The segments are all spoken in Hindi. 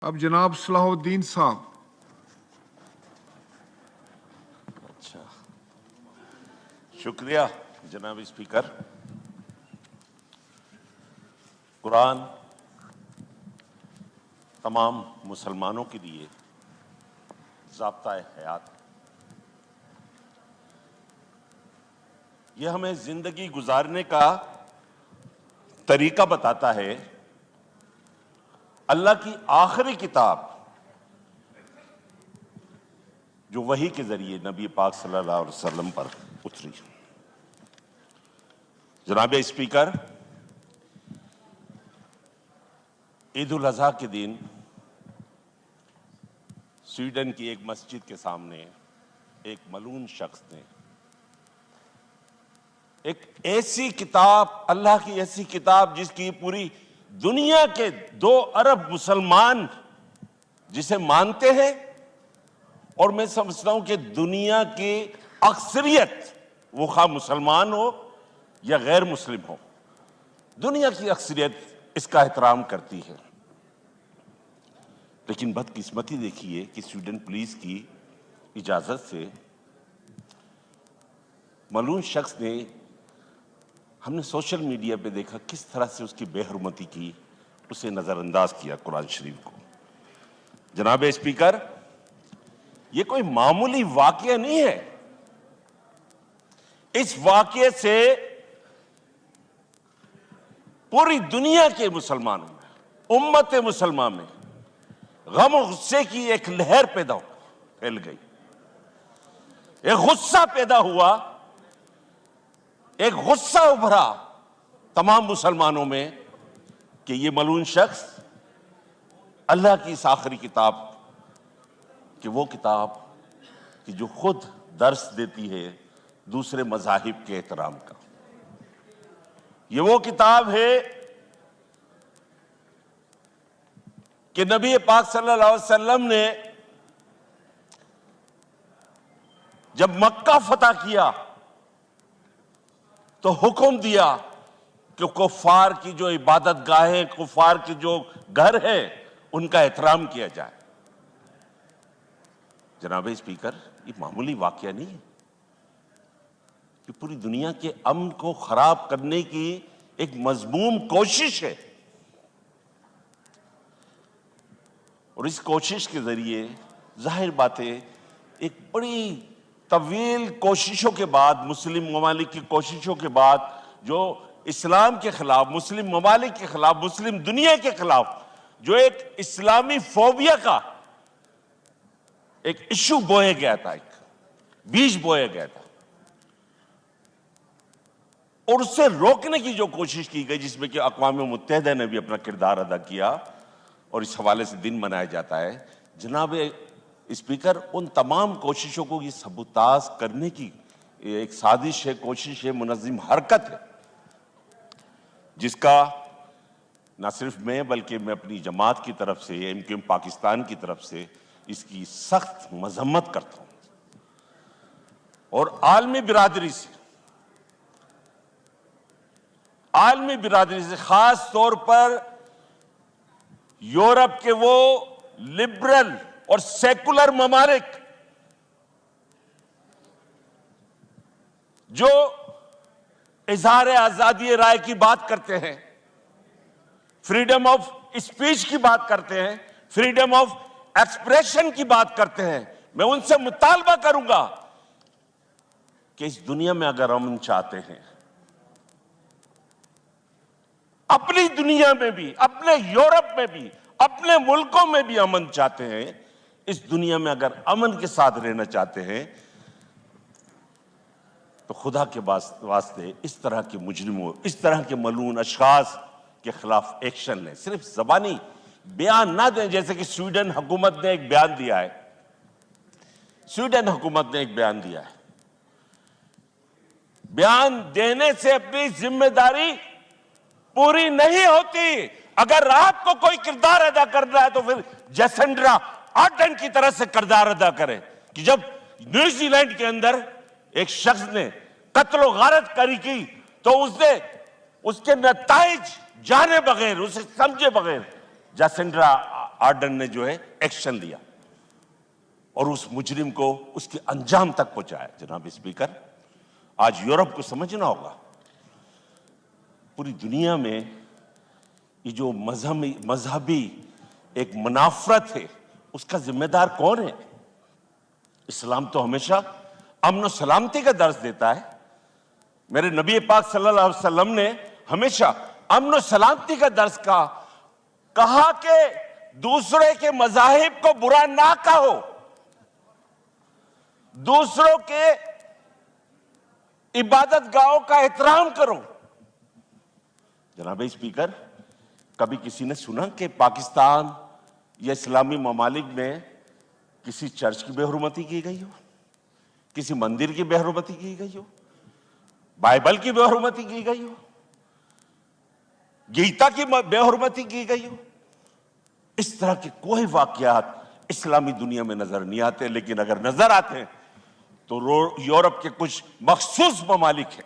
अब जनाब सलाहुद्दीन साहब। अच्छा, शुक्रिया जनाब स्पीकर। कुरान तमाम मुसलमानों के लिए ज़ाब्ता-ए हयात। यह हमें जिंदगी गुजारने का तरीका बताता है। अल्लाह की आखिरी किताब जो वही के जरिए नबी पाक सल्लल्लाहु अलैहि वसल्लम पर उतरी। जनाब स्पीकर, ईद उल अज़हा के दिन स्वीडन की एक मस्जिद के सामने एक मलून शख्स ने एक ऐसी किताब, अल्लाह की ऐसी किताब जिसकी पूरी दुनिया के 2 अरब मुसलमान जिसे मानते हैं, और मैं समझता हूं कि दुनिया की अक्सरियत, वो खा मुसलमान हो या गैर मुस्लिम हो, दुनिया की अक्सरियत इसका एहतराम करती है। लेकिन बदकिस्मती देखिए कि स्वीडन पुलिस की इजाजत से मलून शख्स ने, हमने सोशल मीडिया पे देखा किस तरह से उसकी बेहरमती की, उसे नजरअंदाज किया कुरान शरीफ को। जनाब स्पीकर, यह कोई मामूली वाकया नहीं है। इस वाकये से पूरी दुनिया के मुसलमानों में, उम्मत मुसलमान में गम और गुस्से की एक लहर फैल गई, एक गुस्सा पैदा हुआ, एक गुस्सा उभरा तमाम मुसलमानों में कि ये मलून शख्स अल्लाह की इस आखिरी किताब, कि वो किताब कि जो खुद दर्स देती है दूसरे मज़ाहिब के एहतराम का, ये वो किताब है कि नबी पाक सल्लल्लाहु अलैहि वसल्लम ने जब मक्का फतह किया तो हुक्म दिया कि कुफार की जो इबादत गाहें, कुफार के जो घर है, उनका एहतराम किया जाए। जनाब स्पीकर, ये मामूली वाकया नहीं है, ये पूरी दुनिया के अमन को खराब करने की एक मजमूम कोशिश है। और इस कोशिश के जरिए जाहिर बात है, एक बड़ी तवील कोशिशों के बाद, मुस्लिम ममालिक की कोशिशों के बाद, जो इस्लाम के खिलाफ, मुस्लिम ममालिक के खिलाफ, मुस्लिम दुनिया के खिलाफ जो एक इस्लामी फोबिया का एक इशू बोया गया था, एक बीज बोया गया था, और उससे रोकने की जो कोशिश की गई, जिसमें कि अक़वाम मुत्तहिदा ने भी अपना किरदार अदा किया और इस हवाले से दिन मनाया जाता है। जनाब स्पीकर, उन तमाम कोशिशों को ये सबूताज करने की एक साजिश है, कोशिश है, मुनज़्ज़म हरकत है, जिसका ना सिर्फ मैं बल्कि मैं अपनी जमात की तरफ से, MQM पाकिस्तान की तरफ से इसकी सख्त मजम्मत करता हूं। और आलमी बिरादरी से खास तौर पर यूरोप के वो लिबरल और सेकुलर ममालिक जो इजहार आजादी राय की बात करते हैं, फ्रीडम ऑफ स्पीच की बात करते हैं, फ्रीडम ऑफ एक्सप्रेशन की बात करते हैं, मैं उनसे मुतालबा करूंगा कि इस दुनिया में अगर अमन चाहते हैं, अपनी दुनिया में भी, अपने यूरोप में भी, अपने मुल्कों में भी अमन चाहते हैं, इस दुनिया में अगर अमन के साथ रहना चाहते हैं, तो खुदा के वास्ते इस तरह के मुजरिमों, इस तरह के मलून अशखास के खिलाफ एक्शन लें। सिर्फ ज़बानी बयान ना दें, जैसे कि स्वीडन हुकूमत ने एक बयान दिया है। स्वीडन हुकूमत ने एक बयान दिया है। बयान देने से अपनी जिम्मेदारी पूरी नहीं होती। अगर आपको कोई किरदार अदा करना है तो फिर जैसेंड्रा आर्डन की तरह से किरदार अदा करें कि जब न्यूजीलैंड के अंदर एक शख्स ने कत्ल गारत करी की तो उसने उसके नताइज जाने बगैर, उसे समझे बगैर जैसेंड्रा आर्डन ने जो है एक्शन लिया और उस मुजरिम को उसके अंजाम तक पहुंचाया। जनाब स्पीकर, आज यूरोप को समझना होगा, पूरी दुनिया में ये जो मजहबी एक मुनाफरत है, उसका जिम्मेदार कौन है? इस्लाम तो हमेशा अमन और सलामती का दर्ज देता है। मेरे नबी पाक सल्लल्लाहु अलैहि वसल्लम ने हमेशा अमन और सलामती का दर्ज कहा कि दूसरे के मजाहिब को बुरा ना कहो, दूसरों के इबादत गाहों का एहतराम करो। जनाब स्पीकर, कभी किसी ने सुना कि पाकिस्तान या इस्लामी ममालिक में किसी चर्च की बेहुरमती की गई हो, किसी मंदिर की बेहुरमती की गई हो, बाइबल की बेहुरमती की गई हो, गीता की बेहुरमती की गई हो? इस तरह के कोई वाकयात इस्लामी दुनिया में नजर नहीं आते। लेकिन अगर नजर आते हैं तो यूरोप के कुछ मखसूस ममालिक हैं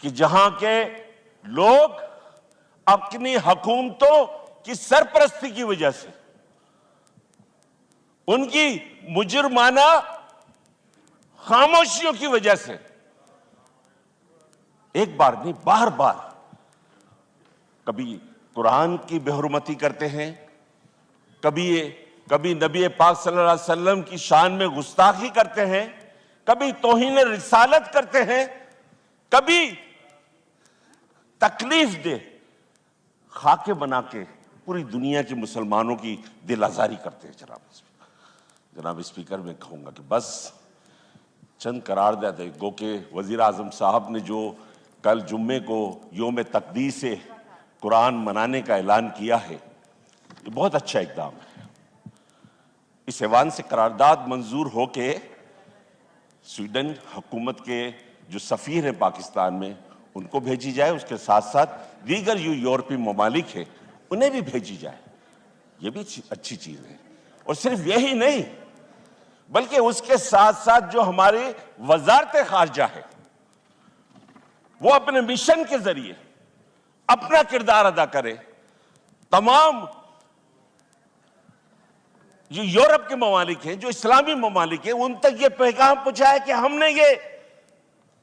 कि जहां के लोग अपनी हुकूमतों की सरपरस्ती की वजह से, उनकी मुजरमाना खामोशियों की वजह से एक बार नहीं बार बार कभी कुरान की बेहुरमती करते हैं, कभी नबी पाक सल्लल्लाहु अलैहि वसल्लम की शान में गुस्ताखी करते हैं, कभी तौहीन रिसालत करते हैं, कभी तकलीफ दे खाके बना के पूरी दुनिया के मुसलमानों की दिल आजारी करते हैं। जनाब स्पीकर, मैं कहूंगा कि बस चंद करारदाद है। गो के वजीर आजम साहब ने जो कल जुम्मे को योम तकदीस से कुरान मनाने का ऐलान किया है, ये बहुत अच्छा इकदाम है। इस ऐवान से करारदाद मंजूर होके स्वीडन हुकूमत के जो सफीर हैं पाकिस्तान में, उनको भेजी जाए, उसके साथ साथ दीगर जो यूरोपीय ममालिक है उन्हें भी भेजी जाए। ये भी अच्छी चीज है। और सिर्फ यही नहीं, बल्कि उसके साथ साथ जो हमारी वजारत खारजा है, वो अपने मिशन के जरिए अपना किरदार अदा करे। तमाम जो यूरोप के ममालिक हैं, जो इस्लामी ममालिक हैं, उन तक ये पैगाम पहुंचाए कि हमने ये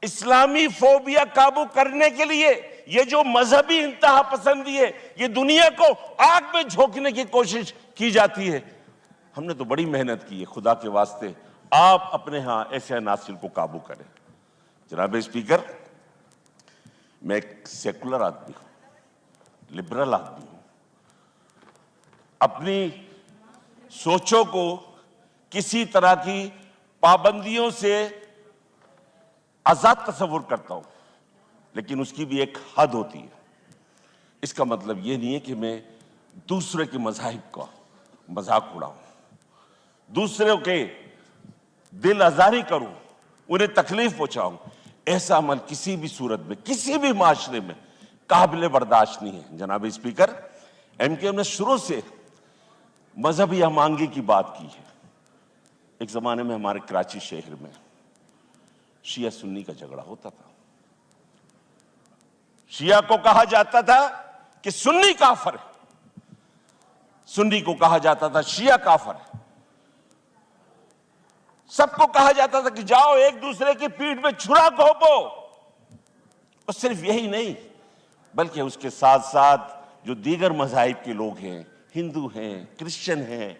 इस्लामी फोबिया काबू करने के लिए, ये जो मजहबी इंतहा पसंदी है, ये दुनिया को आग में झोंकने की कोशिश की जाती है, हमने तो बड़ी मेहनत की है। खुदा के वास्ते आप अपने यहां ऐसे अनासिर को काबू करें। जनाब स्पीकर, मैं एक सेकुलर आदमी हूं, लिबरल आदमी हूं। अपनी सोचों को किसी तरह की पाबंदियों से आजाद तस्वुर करता हूं, लेकिन उसकी भी एक हद होती है। इसका मतलब यह नहीं है कि मैं दूसरे के मज़ाहिब का मजाक उड़ाऊं, दूसरों के दिल आजारी करूं, उन्हें तकलीफ पहुंचाऊं। ऐसा अमल किसी भी सूरत में, किसी भी माशरे में काबिल बर्दाश्त नहीं है। जनाब स्पीकर, एमकेएम ने शुरू से मजहबी हमांगी की बात की है। एक जमाने में हमारे कराची शहर में शिया सुन्नी का झगड़ा होता था। शिया को कहा जाता था कि सुन्नी काफिर है, सुन्नी को कहा जाता था शिया काफिर है। सबको कहा जाता था कि जाओ एक दूसरे की पीठ में छुरा घोंपो। और सिर्फ यही नहीं, बल्कि उसके साथ साथ जो दीगर मज़ाहिब के लोग हैं, हिंदू हैं, क्रिश्चियन हैं,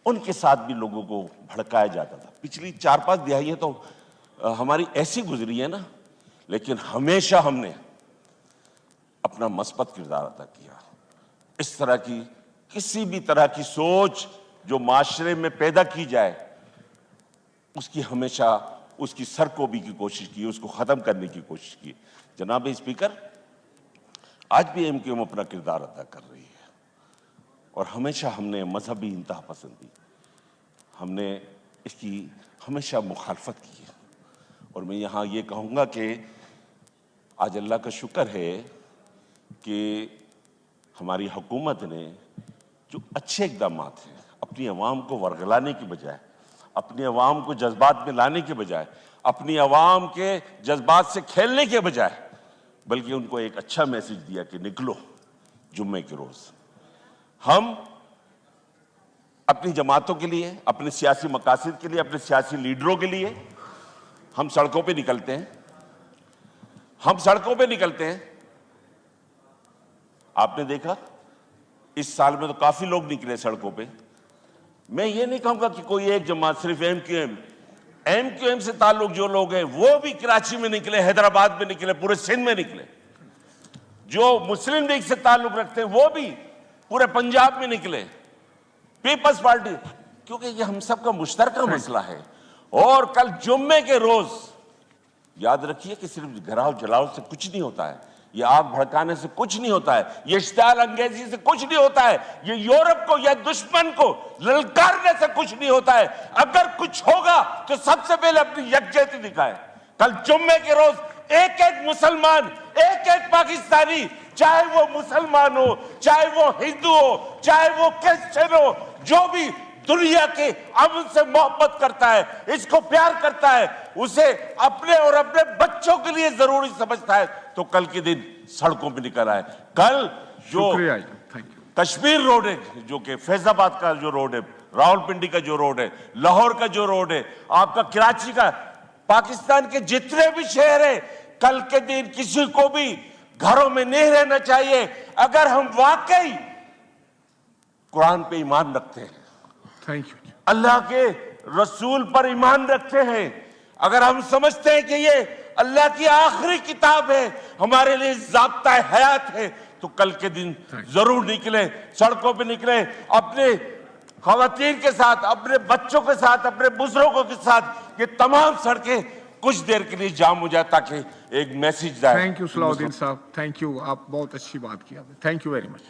उनके साथ भी लोगों को भड़काया जाता था। पिछली 4-5 दिहाइयां तो हमारी ऐसी गुजरी है ना, लेकिन हमेशा हमने अपना मस्बत किरदार अदा किया। इस तरह की किसी भी तरह की सोच जो माशरे में पैदा की जाए, उसकी हमेशा उसकी सरकोबी की कोशिश की, उसको खत्म करने की कोशिश की। जनाब स्पीकर, आज भी एमकेएम अपना किरदार अदा कर रही है और हमेशा हमने मजहबी इंतहा पसंदी, हमने इसकी हमेशा मुखालफत की है। और मैं यहाँ ये कहूँगा कि आज अल्लाह का शुक्र है कि हमारी हुकूमत ने जो अच्छे इक़दाम हैं, अपनी अवाम को वरगलाने की बजाय, अपनी अवाम को जज्बात में लाने के बजाय, अपनी अवाम के जज्बात से खेलने के बजाय, बल्कि उनको एक अच्छा मैसेज दिया कि निकलो जुम्मे के रोज़, हम अपनी जमातों के लिए, अपने सियासी मकासद के लिए, अपने सियासी लीडरों के लिए हम सड़कों पे निकलते हैं। हम सड़कों पे निकलते हैं। आपने देखा इस साल में तो काफी लोग निकले सड़कों पे। मैं ये नहीं कहूंगा कि कोई एक जमात सिर्फ एमक्यूएम से ताल्लुक जो लोग हैं वो भी कराची में निकले, हैदराबाद में निकले, पूरे सिंध में निकले। जो मुस्लिम लीग से ताल्लुक रखते हैं वो भी पूरे पंजाब में निकले, पीपल्स पार्टी, क्योंकि ये हम सबका मुश्तरका मसला है। और कल जुम्मे के रोज याद रखिए कि सिर्फ घराव जलाओ से कुछ नहीं होता है, ये आग भड़काने से कुछ नहीं होता है, ये इश्तियाल अंगेजी से कुछ नहीं होता है, ये यूरोप को या दुश्मन को ललकारने से कुछ नहीं होता है। अगर कुछ होगा तो सबसे पहले अपनी यकजहती दिखाए। कल जुम्मे के रोज एक एक मुसलमान, एक एक पाकिस्तानी, चाहे वो मुसलमान हो, चाहे वो हिंदू हो, चाहे वो क्रिश्चियन हो, जो भी दुनिया के अमन से मोहब्बत करता है, इसको प्यार करता है, उसे अपने और अपने बच्चों के लिए जरूरी समझता है, तो कल के दिन सड़कों पे निकल आए। कल जो थैंक यू। कश्मीर रोड है, जो कि फैजाबाद का जो रोड है, रावलपिंडी का जो रोड है, लाहौर का जो रोड है, आपका कराची का, पाकिस्तान के जितने भी शहर है, कल के दिन किसी को भी घरों में नहीं रहना चाहिए। अगर हम वाकई कुरान पे ईमान रखते हैं, थैंक यू। अल्लाह के रसूल पर ईमान रखते हैं, अगर हम समझते हैं कि ये अल्लाह की आखिरी किताब है, हमारे लिए ज़ाब्ता हयात है, तो कल के दिन जरूर निकले, सड़कों पे निकले, अपने खवातीन के साथ, अपने बच्चों के साथ, अपने बुजुर्गों के साथ। ये तमाम सड़कें कुछ देर के लिए जाम हो जाए ताकि एक मैसेज जाए। थैंक यू सलाउद्दीन साहब, थैंक यू। आप बहुत अच्छी बात की आपने, थैंक यू वेरी मच।